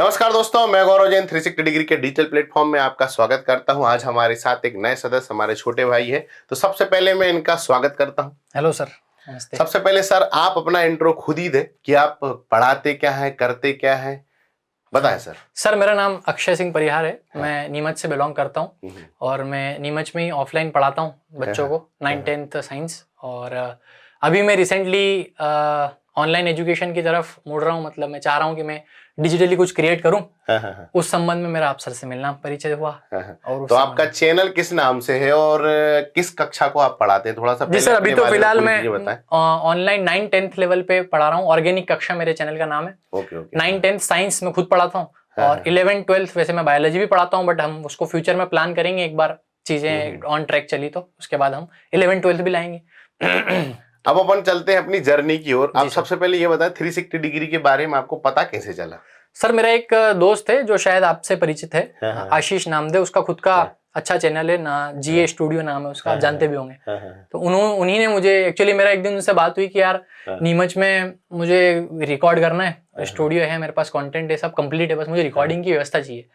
नमस्कार दोस्तों, मैं गौरव जैन 360 डिग्री के डिजिटल प्लेटफॉर्म में आपका स्वागत करता हूं। आज हमारे साथ एक नए सदस्य हमारे छोटे भाई हैं, तो सबसे पहले मैं इनका स्वागत करता हूं। हेलो सर, नमस्ते। सबसे पहले सर आप अपना इंट्रो खुद ही दें कि आप पढ़ाते क्या हैं, करते क्या हैं, बताएं सर। सर मेरा नाम अक्षय सिंह परिहार है। मैं नीमच से बिलोंग करता हूं और मैं नीमच में ही ऑफलाइन पढ़ाता हूं बच्चों को 9th-10th साइंस। और अभी मैं रिसेंटली ऑनलाइन एजुकेशन की तरफ मुड़ रहा हूं। मतलब मैं चाह रहा हूं कि मैं डिजिटली कुछ क्रिएट करूं। उस संबंध में मेरा आप सर से मिलना परिचय हुआ। और तो आपका चैनल किस नाम से है और किस कक्षा को आप पढ़ाते हैं, थोड़ा सा जी सर, अभी तो फिलहाल मैं ऑनलाइन 9th-10th लेवल पे पढ़ा रहा हूँ। ऑर्गेनिक कक्षा मेरे चैनल का नाम है। 9th-10th साइंस में खुद पढ़ाता हूँ और 11th-12th वैसे मैं बायोलॉजी भी पढ़ाता हूँ, बट हम उसको फ्यूचर में प्लान करेंगे। एक बार चीजें ऑन ट्रैक चली तो उसके बाद हम 11th-12th भी लाएंगे। अब अपन चलते हैं अपनी जर्नी की ओर। आप सबसे पहले ये बताएं 360 डिग्री के बारे में आपको पता कैसे चला? सर मेरा एक दोस्त है जो शायद आपसे परिचित है, आशीष नामदेव। उसका खुद का अच्छा चैनल है ना, जीए स्टूडियो नाम है उसका, आप जानते भी होंगे। तो उन्हीं ने मुझे, एक्चुअली मेरा एक दिन उनसे बात हुई कि यार नीमच में मुझे रिकॉर्ड करना है, स्टूडियो है मेरे पास, कंटेंट है, सब कंप्लीट है, बस मुझे रिकॉर्डिंग की व्यवस्था चाहिए।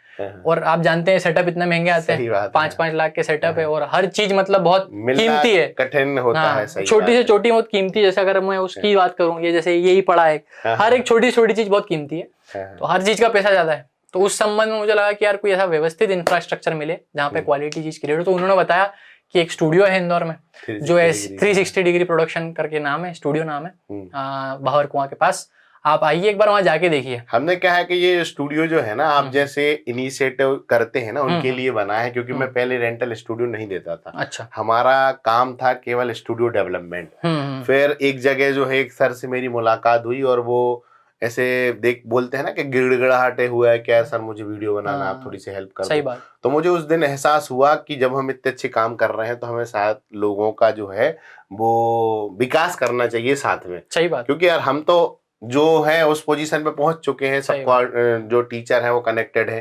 और आप जानते हैं सेटअप इतने महंगे आते हैं, 5-5 लाख के सेटअप है और हर चीज मतलब बहुत कीमती है, कठिन होता है। छोटी से छोटी बहुत कीमती। जैसे अगर मैं उसकी बात करूँ, ये जैसे यही पड़ा है, हर एक छोटी छोटी चीज बहुत कीमती है, तो हर चीज का पैसा ज्यादा है। तो उस संबंध में मुझे लगा कि यार कोई ऐसा व्यवस्थित इंफ्रास्ट्रक्चर मिले जहाँ पे क्वालिटी चीज क्रिएट हो। तो उन्होंने बताया कि एक स्टूडियो है इंदौर में जो 360 डिग्री प्रोडक्शन करके नाम है, स्टूडियो नाम है, बाहर कुआं के पास। आप आइए एक बार वहां जाके देखिए। हमने क्या है कि ये स्टूडियो जो है ना, आप जैसे इनिशिएटिव करते हैं ना, उनके लिए बना है, क्योंकि मैं पहले रेंटल स्टूडियो नहीं देता था। अच्छा। हमारा काम था केवल स्टूडियो डेवलपमेंट। फिर एक जगह जो है एक सर से मेरी मुलाकात हुई और वो ऐसे बोलते हैं ना कि गिड़गिड़ाहटे हुआ है, क्या सर मुझे वीडियो बनाना, आप थोड़ी सी हेल्प कर दो। सही बात। तो मुझे उस दिन एहसास हुआ कि जब हम इतने अच्छे काम कर रहे हैं तो हमें साथ लोगों का जो है वो विकास करना चाहिए साथ में। सही बात। क्योंकि यार हम तो जो है उस पोजीशन पे पहुंच चुके हैं, सबको जो टीचर है वो कनेक्टेड है।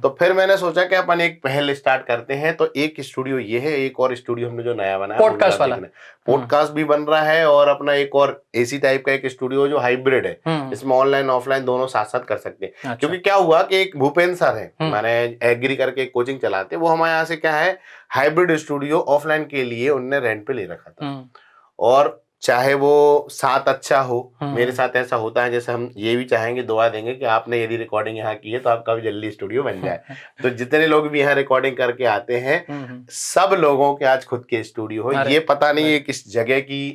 तो फिर मैंने सोचा कि अपन एक पहल स्टार्ट करते हैं। तो एक स्टूडियो ये है, एक और स्टूडियो हमने जो नया बनाया पॉडकास्ट वाला, पॉडकास्ट भी बन रहा है और अपना एक और एसी टाइप का एक स्टूडियो जो हाइब्रिड है, इसमें ऑनलाइन ऑफलाइन दोनों साथ साथ कर सकते हैं। अच्छा। क्योंकि क्या हुआ कि एक भूपेंद्र सर है, मैंने एग्री करके एक कोचिंग चलाते, वो हमारे यहाँ से क्या है हाइब्रिड स्टूडियो ऑफलाइन के लिए उनने रेंट पे ले रखा था। और चाहे वो साथ अच्छा हो, मेरे साथ ऐसा होता है, जैसे हम ये भी चाहेंगे, दुआ देंगे कि आपने यदि रिकॉर्डिंग यहाँ की है तो आपका भी जल्दी स्टूडियो बन जाए। तो जितने लोग भी यहाँ रिकॉर्डिंग करके आते हैं, सब लोगों के आज खुद के स्टूडियो हो। ये पता नहीं है किस जगह की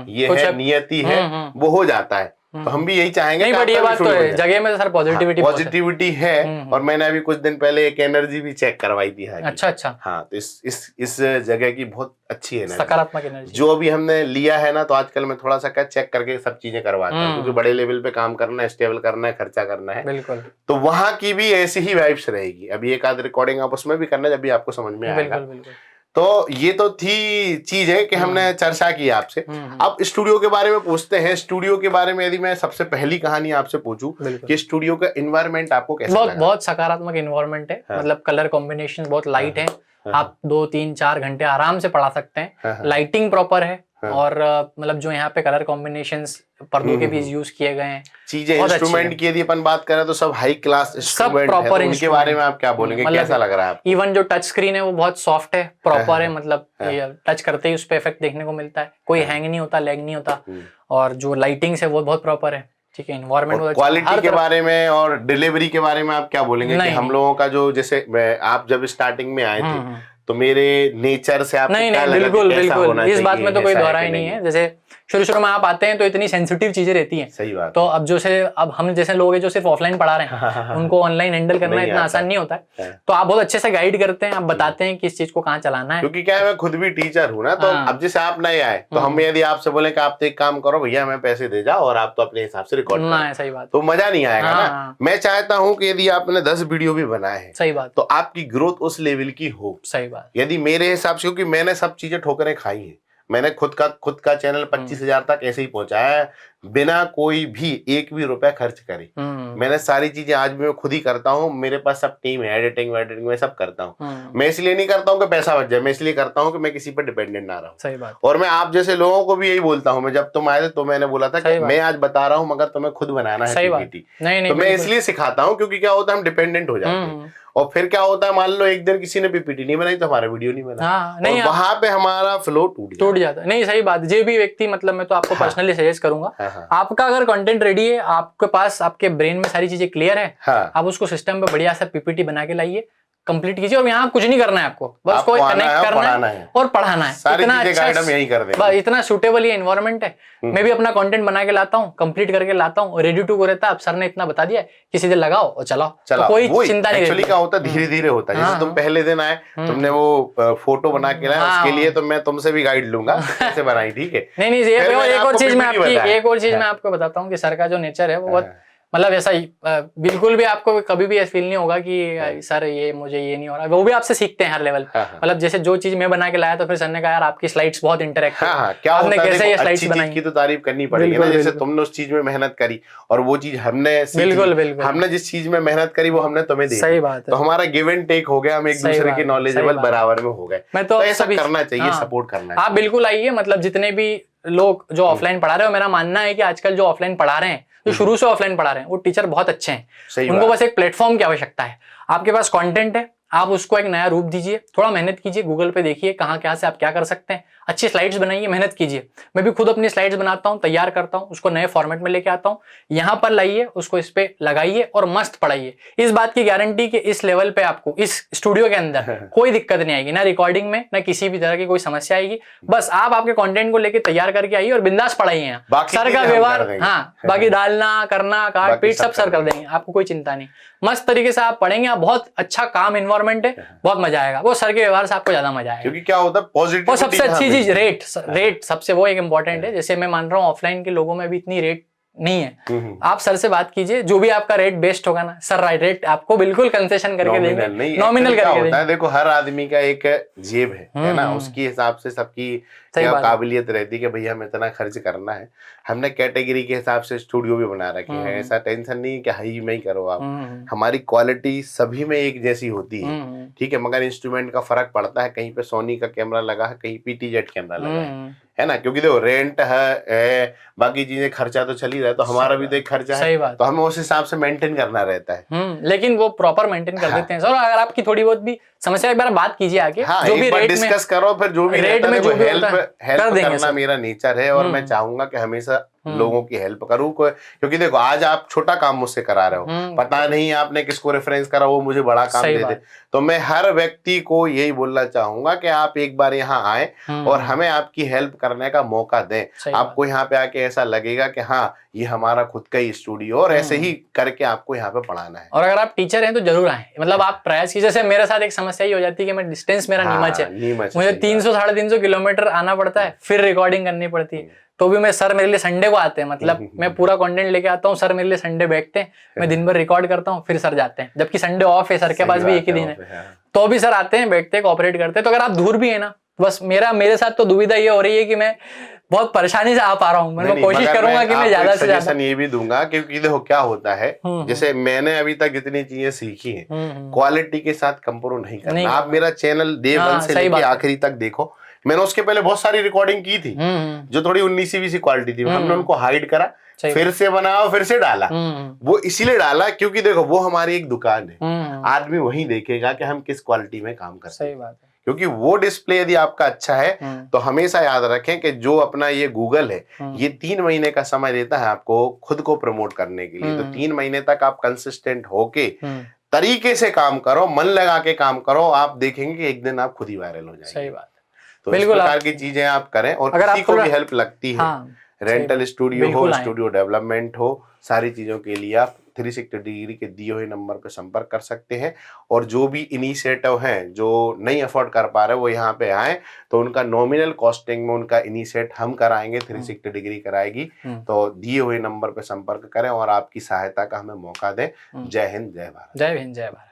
ये है नियति है, वो हो जाता है। तो हम भी यही चाहेंगे। नहीं, बट ये बात तो है, जगह में सर पॉजिटिविटी है। और मैंने अभी कुछ दिन पहले एक एनर्जी भी चेक करवाई थी। अच्छा। हाँ, तो इस जगह की बहुत अच्छी है, सकारात्मक एनर्जी जो भी हमने लिया है ना। तो आजकल मैं थोड़ा सा क्या चेक करके सब चीजें करवाता हूँ, क्योंकि बड़े लेवल पे काम करना है, स्टेबल करना है, खर्चा करना है। बिल्कुल। तो वहां की भी ऐसी ही वाइब्स रहेगी। अभी एक आध रिकॉर्डिंग आप उसमें भी करना, जब भी आपको समझ में आएगा। बिल्कुल। तो ये तो थी चीज है कि हमने चर्चा की आपसे। अब स्टूडियो के बारे में पूछते हैं। स्टूडियो के बारे में यदि मैं सबसे पहली कहानी आपसे पूछूं कि स्टूडियो का एनवायरनमेंट आपको कैसा लगा? बहुत सकारात्मक एनवायरनमेंट है। मतलब कलर कॉम्बिनेशन बहुत लाइट है, आप 2-3-4 घंटे आराम से पढ़ा सकते हैं। लाइटिंग प्रॉपर है और मतलब जो यहाँ पे कलर कॉम्बिनेशंस पर्दों के भी यूज किए गए हैं, चीजें। इंस्ट्रूमेंट की यदि अपन बात करें तो सब हाई क्लास इंस्ट्रूमेंट है, तो उनके बारे में आप क्या बोलेंगे, कैसा लग रहा है? इवन जो टच स्क्रीन है वो बहुत सॉफ्ट है, प्रॉपर है। मतलब टच करते ही उस पे इफेक्ट देखने को मिलता है, कोई हैंग नहीं होता, लैग नहीं होता। और जो लाइटिंग्स है वो बहुत प्रॉपर है। ठीक है, एनवायरनमेंट, क्वालिटी के बारे में और डिलीवरी के बारे में आप क्या बोलेंगे कि हम लोगों का जो, जैसे आप जब स्टार्टिंग में आए थे तो मेरे नेचर से आपको क्या लगा? बिल्कुल बिल्कुल, इस बात में तो कोई दोहरा ही नहीं है। जैसे शुरू में आप आते हैं तो इतनी सेंसिटिव चीजें रहती हैं। सही बात। तो अब हम जैसे लोग हैं जो सिर्फ ऑफलाइन पढ़ा रहे हैं, उनको ऑनलाइन हैंडल करना इतना आसान नहीं होता है। तो आप बहुत अच्छे से गाइड करते हैं, आप बताते हैं कि इस चीज को कहाँ चलाना है। क्योंकि क्या है, मैं खुद भी टीचर हूँ ना। तो अब जैसे आप नए आए तो हम यदि आपसे बोले कि आप तो एक काम करो भैया, हमें पैसे दे जाओ और आप तो अपने हिसाब से रिकॉर्ड करो, सही बात, तो मजा नहीं आएगा ना। मैं चाहता हूँ कि यदि आपने 10 वीडियो भी बनाए हैं, सही बात, तो आपकी ग्रोथ उस लेवल की हो। सही बात। यदि मेरे हिसाब से, क्योंकि मैंने सब चीजें ठोकरें खाई है, मैंने खुद का चैनल 25,000 तक ऐसे ही पहुंचाया है। बिना कोई भी एक भी रुपया खर्च करे। मैंने सारी चीजें आज भी मैं खुद ही करता हूँ, मेरे पास सब टीम है, एडिटिंग वेडिटिंग में सब करता हूँ। मैं इसलिए नहीं करता हूँ कि पैसा बच जाए, मैं इसलिए करता हूँ कि मैं किसी पर डिपेंडेंट ना रहूं। सही बात। और मैं आप जैसे लोगों को भी यही बोलता हूँ, मैं जब तुम आए थे तो मैंने बोला था कि मैं आज बता रहा हूँ मगर तुम्हें खुद बनाना है पीपीटी। तो मैं इसलिए सिखाता हूँ क्योंकि क्या होता है हम डिपेंडेंट हो जाते हैं, और फिर क्या होता है मान लो एक दिन किसी ने पीपीटी नहीं बनाई तो हमारा वीडियो नहीं बना। नहीं, और वहां पे हमारा फ्लो टूट जाता है। नहीं सही बात, जो भी व्यक्ति मतलब मैं तो आपको पर्सनली सजेस्ट करूंगा, आपका अगर कंटेंट रेडी है, आपके पास आपके ब्रेन में सारी चीजें क्लियर है, आप उसको सिस्टम पे बढ़िया सा पीपीटी बना के लाइए, कंप्लीट कीजिए। और यहाँ कुछ नहीं करना है आपको, बस कोई कनेक्ट करना है और पढ़ाना है। इतना अच्छा यही कर देंगे, इतना सूटेबल ये एनवायरनमेंट है। मैं भी अपना कंटेंट बना के लाता हूँ, कंप्लीट करके लाता हूँ, रेडी टू गो रहता है। अब सर ने इतना बता दिया कि सीधे लगाओ और चलाओ, तो कोई चिंता नहीं। एक्चुअली क्या होता है धीरे धीरे होता है। जैसे तुम पहले दिन आए, तुमने वो फोटो बना के लाया, उसके लिए तो मैं तुमसे भी गाइड लूंगा कैसे बनाई, ठीक है। नहीं एक और चीज मैं आपको बताता हूँ कि सर का जो नेचर है वो बहुत मतलब ऐसा बिल्कुल भी आपको कभी भी ऐसा फील नहीं होगा कि सर ये मुझे ये नहीं हो रहा। वो भी आपसे सीखते हैं हर लेवल पे। मतलब जैसे जो चीज मैं बना के लाया तो फिर सर ने कहा यार आपकी स्लाइड्स बहुत इंटरेक्टिव है, क्या आपने कैसे ये स्लाइड्स बनाई की तो तारीफ करनी पड़ेगी ना। जैसे तुमने उस चीज में मेहनत करी और वो चीज हमने सीखी, हमने जिस चीज में मेहनत करी वो हमने तुम्हें दी। सही बात है। तो हमारा गिव एंड टेक हो गया, हम एक दूसरे के नॉलेजेबल बराबर में हो गए। मैं तो ऐसा करना चाहिए, सपोर्ट करना चाहिए। आप बिल्कुल आइए, मतलब जितने भी लोग जो ऑफलाइन पढ़ा रहे हो, मेरा मानना है कि आजकल जो ऑफलाइन पढ़ा रहे हैं, जो शुरू से ऑफलाइन पढ़ा रहे हैं, वो टीचर बहुत अच्छे हैं। उनको बस एक प्लेटफॉर्म की आवश्यकता है। आपके पास कंटेंट है, आप उसको एक नया रूप दीजिए, थोड़ा मेहनत कीजिए, गूगल पे देखिए कहाँ क्या से आप क्या कर सकते हैं, अच्छी स्लाइड्स बनाइए, मेहनत कीजिए। मैं भी खुद अपनी स्लाइड्स बनाता हूँ, तैयार करता हूँ, उसको नए फॉर्मेट में लेके आता हूँ, यहाँ पर लाइए, उसको इस पे लगाइए और मस्त पढ़ाइए। इस बात की गारंटी कि इस लेवल पे आपको इस स्टूडियो के अंदर कोई दिक्कत नहीं आएगी, ना रिकॉर्डिंग में, ना किसी भी तरह की कोई समस्या आएगी। बस आप आपके कंटेंट को लेके तैयार करके आइए और बिंदास पढ़ाइए। यहाँ सर का व्यवहार, बाकी डालना करना काट पीट सब सर कर देंगे, आपको कोई चिंता नहीं। मस्त तरीके से आप पढ़ेंगे, आप बहुत अच्छा काम एनवायरनमेंट है, बहुत मजा आएगा। वो सर के व्यवहार से आपको ज्यादा मजा आएगा, क्योंकि क्या होता है पॉजिटिव। और सबसे अच्छी चीज रेट सबसे वो एक इम्पोर्टेंट है। जैसे मैं मान रहा हूँ ऑफलाइन के लोगों में भी इतनी रेट नहीं है। आप सर से बात कीजिए, जो भी आपका रेट बेस्ट होगा ना सर, रेट आपको बिल्कुल कंसेशन करके देंगे, नॉमिनल करके देंगे। देखो हर आदमी का एक जेब है ना, उसके हिसाब से सबकी काबिलियत रहती है कि भैया हमें इतना खर्च करना है। हमने कैटेगरी के हिसाब से स्टूडियो भी बना रखे हैं, ऐसा टेंशन नहीं कि हाई में ही करो आप। हमारी क्वालिटी सभी में एक जैसी होती है, ठीक है, मगर इंस्ट्रूमेंट का फर्क पड़ता है। कहीं पे सोनी का कैमरा लगा है, कहीं PTZ कैमरा लगा है ना, क्योंकि देखो रेंट है, बाकी चीजें खर्चा तो चल ही रहा है, तो हमारा भी तो एक खर्चा है, तो हमें उस हिसाब से मेंटेन करना रहता है। लेकिन वो प्रॉपर मेंटेन कर देते हैं सर। अगर आपकी थोड़ी बहुत भी समस्या, एक बार बात कीजिए आके, जो भी रेट डिस्कस करो, फिर जो भी रेट में जो हेल्प करना मेरा नेचर है, और मैं चाहूंगा कि हमेशा लोगों की हेल्प करूं। क्योंकि देखो आज आप छोटा काम मुझसे करा रहे हो, पता नहीं आपने किसको रेफरेंस करा, वो मुझे बड़ा काम दे दे। तो मैं हर व्यक्ति को यही बोलना चाहूंगा कि आप एक बार यहाँ आए और हमें आपकी हेल्प करने का मौका दें। आपको यहाँ पे आके ऐसा लगेगा कि हाँ ये हमारा खुद का ही स्टूडियो, और ऐसे ही करके आपको यहाँ पे पढ़ाना है। और अगर आप टीचर हैं तो जरूर आए, मतलब आप प्रयास कीजिए। जैसे मेरे साथ एक समस्या ही हो जाती है कि मैं डिस्टेंस मेरा नीमच है, मुझे 300-350 किलोमीटर आना पड़ता है, फिर रिकॉर्डिंग करनी पड़ती है। तो भी मैं सर मेरे लिए संडे को आते हैं, मतलब मैं पूरा कंटेंट लेके आता हूँ, सर मेरे लिए संडे बैठते हैं, मैं दिन भर रिकॉर्ड करता हूँ, फिर सर जाते हैं। जबकि संडे ऑफ है, सर के पास भी एक ही दिन है, तो भी सर आते हैं, बैठते हैं, कोऑपरेट करते हैं। तो अगर आप दूर भी है ना, बस मेरे साथ तो दुविधा ये हो रही है कि मैं बहुत परेशानी से आ पा रहा हूँ। मैं कोशिश करूंगा कि मैं ज्यादा से ज्यादा ये भी दूंगा, क्योंकि देखो क्या होता है, जैसे मैंने अभी तक जितनी चीजें सीखी हैं, क्वालिटी के साथ कंप्रोमाइज नहीं करना। आप मेरा चैनल डे 1 से लेके आखिरी तक देखो, मैंने उसके पहले बहुत सारी रिकॉर्डिंग की थी जो थोड़ी 19वीं क्वालिटी थी, हमने उनको हाइड करा, फिर से बनाया, फिर से डाला। वो इसीलिए डाला क्योंकि देखो वो हमारी एक दुकान है, आदमी वही देखेगा कि हम किस क्वालिटी में काम करते हैं। सही बात है। क्योंकि वो डिस्प्ले यदि आपका अच्छा है तो हमेशा याद रखें कि जो अपना ये गूगल है, ये 3 महीने का समय देता है आपको खुद को प्रमोट करने के लिए। तो 3 महीने तक आप कंसिस्टेंट होके तरीके से काम करो, मन लगा के काम करो, आप देखेंगे कि एक दिन आप खुद ही वायरल हो जाएंगे। सही बात है। तो इस प्रकार की चीजें आप करें, और किसी को भी हेल्प लगती है, रेंटल स्टूडियो हो, स्टूडियो डेवलपमेंट हो, सारी चीजों के लिए आप 360 डिग्री के दिए हुए नंबर पर संपर्क कर सकते हैं। और जो भी इनिशिएटिव हैं जो नहीं अफोर्ड कर पा रहे वो यहाँ पे आए, तो उनका नॉमिनल कॉस्टिंग में उनका इनिशिएट हम कराएंगे, 360 डिग्री कराएगी। तो दिए हुए नंबर पर संपर्क करें और आपकी सहायता का हमें मौका दें। जय हिंद, जय भारत। जय हिंद, जय भारत।